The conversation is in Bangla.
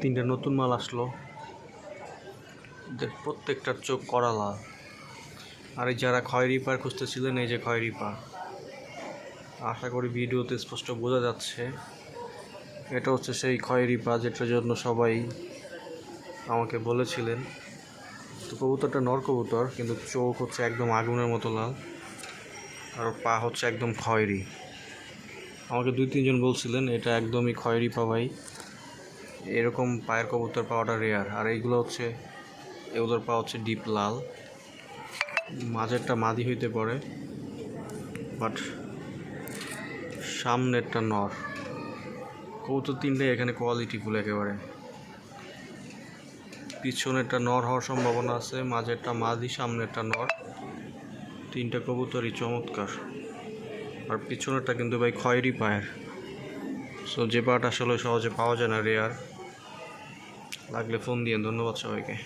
তিনটা নতুন মাল আসলো, প্রত্যেকটার চোখ করা লাল। আর এই যারা খয়েরি পার খুঁজতেছিলেন, এই যে খয়েরি পা, আশা করি ভিডিওতে স্পষ্ট বোঝা যাচ্ছে। এটা হচ্ছে সেই খয়েরি পা যেটার জন্য সবাই আমাকে বলেছিলেন। তো কবুতরটা নর কবুতর, কিন্তু চোখ হচ্ছে একদম আগুনের মতো লাল, আর পা হচ্ছে একদম খয়েরি। আমাকে 2-3 জন বলছিলেন এটা একদমই খয়েরি পা ভাই, এরকম পায়ের কবুতর পাওয়াটা রেয়ার। আর এইগুলো হচ্ছে এগুলোর পা হচ্ছে ডিপ লাল, মাঝেরটা মাদি হইতে পারে, বাট সামনেরটা নর। কবুতর তিনটাই এখানে কোয়ালিটিফুল একেবারে। পিছনেরটা নর হওয়ার সম্ভাবনা আছে, মাঝেরটা মাদি, সামনেরটা নর। তিনটা কবুতরই চমৎকার। আর পিছনেরটা কিন্তু ভাই খয়েরি পায়ের। সো যে পাটা আসলে সহজে পাওয়া যায় না, রেয়ার। লাগলে ফোন দিয়ে। ধন্যবাদ সবাইকে।